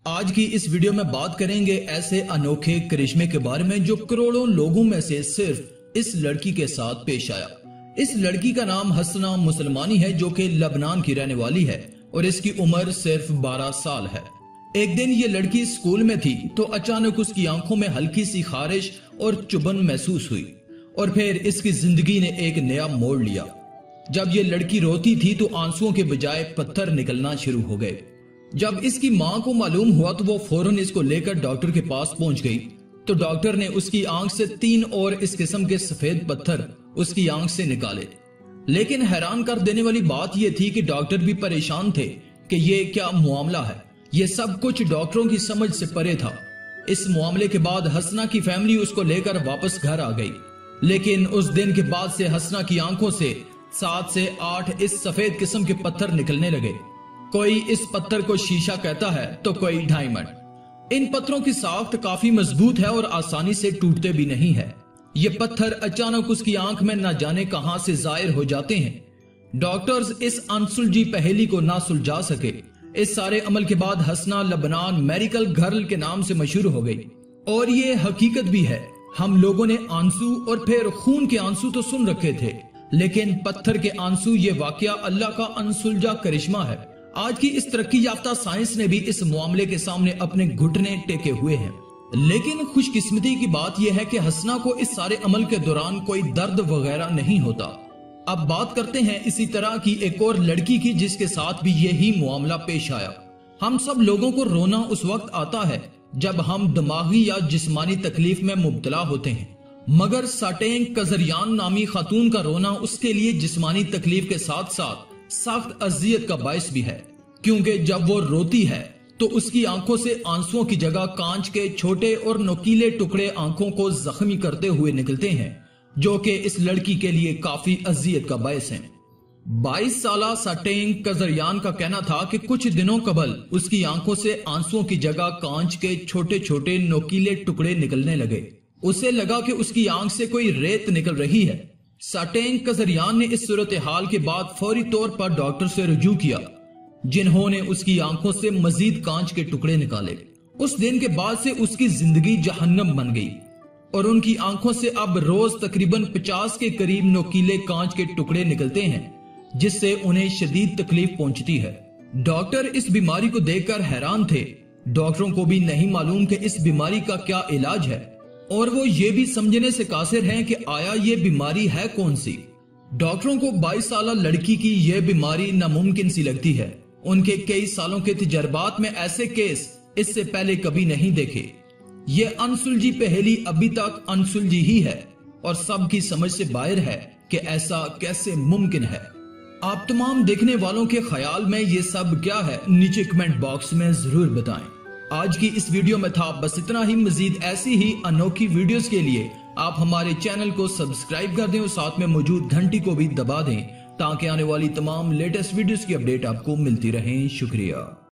آج کی اس ویڈیو میں بات کریں گے ایسے انوکھے کرشمے کے بارے میں جو کروڑوں لوگوں میں سے صرف اس لڑکی کے ساتھ پیش آیا۔ اس لڑکی کا نام حسنہ مسلمانی ہے جو کہ لبنان کی رہنے والی ہے اور اس کی عمر صرف 12 سال ہے۔ ایک دن یہ لڑکی اسکول میں تھی تو اچانک اس کی آنکھوں میں ہلکی سی خارش اور چبھن محسوس ہوئی اور پھر اس کی زندگی نے ایک نیا موڑ لیا۔ جب یہ لڑکی روتی تھی تو آنسوؤں کے بجائے پتھر نکلنا شروع ہو گئے۔ جب اس کی ماں کو معلوم ہوا تو وہ فوراً اس کو لے کر ڈاکٹر کے پاس پہنچ گئی تو ڈاکٹر نے اس کی آنکھ سے 3 اور اس قسم کے سفید پتھر اس کی آنکھ سے نکالے۔ لیکن حیران کر دینے والی بات یہ تھی کہ ڈاکٹر بھی پریشان تھے کہ یہ کیا معاملہ ہے۔ یہ سب کچھ ڈاکٹروں کی سمجھ سے پرے تھا۔ اس معاملے کے بعد حسنہ کی فیملی اس کو لے کر واپس گھر آ گئی، لیکن اس دن کے بعد سے حسنہ کی آنکھوں سے 7 سے 8 اس سفید قسم کے پتھر نکلنے لگے۔ کوئی اس پتھر کو شیشہ کہتا ہے تو کوئی ڈائمنڈ۔ ان پتھروں کی ساخت کافی مضبوط ہے اور آسانی سے ٹوٹتے بھی نہیں ہے۔ یہ پتھر اچانک اس کی آنکھ میں نہ جانے کہاں سے ظاہر ہو جاتے ہیں۔ ڈاکٹرز اس انسلجھی پہیلی کو نہ سلجھا سکے۔ اس سارے عمل کے بعد حسنہ لبنان میریکل گرل کے نام سے مشہور ہو گئی۔ اور یہ حقیقت بھی ہے، ہم لوگوں نے آنسو اور پھر خون کے آنسو تو سن رکھے تھے، لیکن پتھر کے آنسو یہ واقعہ اللہ کا انسلجھا کرشمہ ہے۔ آج کی اس ترقی یافتہ سائنس نے بھی اس معاملے کے سامنے اپنے گھٹنے ٹیکے ہوئے ہیں، لیکن خوش قسمتی کی بات یہ ہے کہ حسنہ کو اس سارے عمل کے دوران کوئی درد وغیرہ نہیں ہوتا۔ اب بات کرتے ہیں اسی طرح کی ایک اور لڑکی کی جس کے ساتھ بھی یہی معاملہ پیش آیا۔ ہم سب لوگوں کو رونا اس وقت آتا ہے جب ہم دماغی یا جسمانی تکلیف میں مبتلا ہوتے ہیں، مگر ساٹینگ کزریان نامی خاتون کا رونا اس کے لیے جسمانی تکلیف کے ساتھ ساتھ سخت اذیت کا باعث بھی ہے، کیونکہ جب وہ روتی ہے تو اس کی آنکھوں سے آنسوؤں کی جگہ کانچ کے چھوٹے اور نوکیلے ٹکڑے آنکھوں کو زخمی کرتے ہوئے نکلتے ہیں، جو کہ اس لڑکی کے لیے کافی اذیت کا باعث ہیں۔ 22 سالہ ساٹینگ کزریان کا کہنا تھا کہ کچھ دنوں قبل اس کی آنکھوں سے آنسوؤں کی جگہ کانچ کے چھوٹے چھوٹے نوکیلے ٹکڑے نکلنے لگے۔ اسے لگا کہ اس کی آنکھ سے کوئی ریت نکل رہی ہے۔ ساٹینگ کزریان نے اس صورتحال کے بعد فوری طور پر ڈاکٹر سے رجوع کیا، جنہوں نے اس کی آنکھوں سے مزید کانچ کے ٹکڑے نکالے۔ اس دن کے بعد سے اس کی زندگی جہنم بن گئی اور ان کی آنکھوں سے اب روز تقریباً 50 کے قریب نوکیلے کانچ کے ٹکڑے نکلتے ہیں، جس سے انہیں شدید تکلیف پہنچتی ہے۔ ڈاکٹر اس بیماری کو دیکھ کر حیران تھے۔ ڈاکٹروں کو بھی نہیں معلوم کہ اس بیماری کا کیا علاج ہے، اور وہ یہ بھی سمجھنے سے قاصر ہیں کہ آیا یہ بیماری ہے کون سی۔ ڈاکٹروں کو 22 سالہ لڑکی کی یہ بیماری ناممکن سی لگتی ہے۔ ان کے کئی سالوں کے تجربات میں ایسے کیس اس سے پہلے کبھی نہیں دیکھے۔ یہ انسلجھی پہیلی ابھی تک انسلجھی ہی ہے اور سب کی سمجھ سے باہر ہے کہ ایسا کیسے ممکن ہے۔ آپ تمام دیکھنے والوں کے خیال میں یہ سب کیا ہے، نیچے کمنٹ باکس میں ضرور بتائیں۔ آج کی اس ویڈیو میں تھا بس اتنا ہی۔ مزید ایسی ہی انوکھی ویڈیوز کے لیے آپ ہمارے چینل کو سبسکرائب کر دیں اور ساتھ میں موجود گھنٹی کو بھی دبا دیں تاکہ آنے والی تمام لیٹسٹ ویڈیوز کی اپڈیٹ آپ کو ملتی رہیں۔ شکریہ۔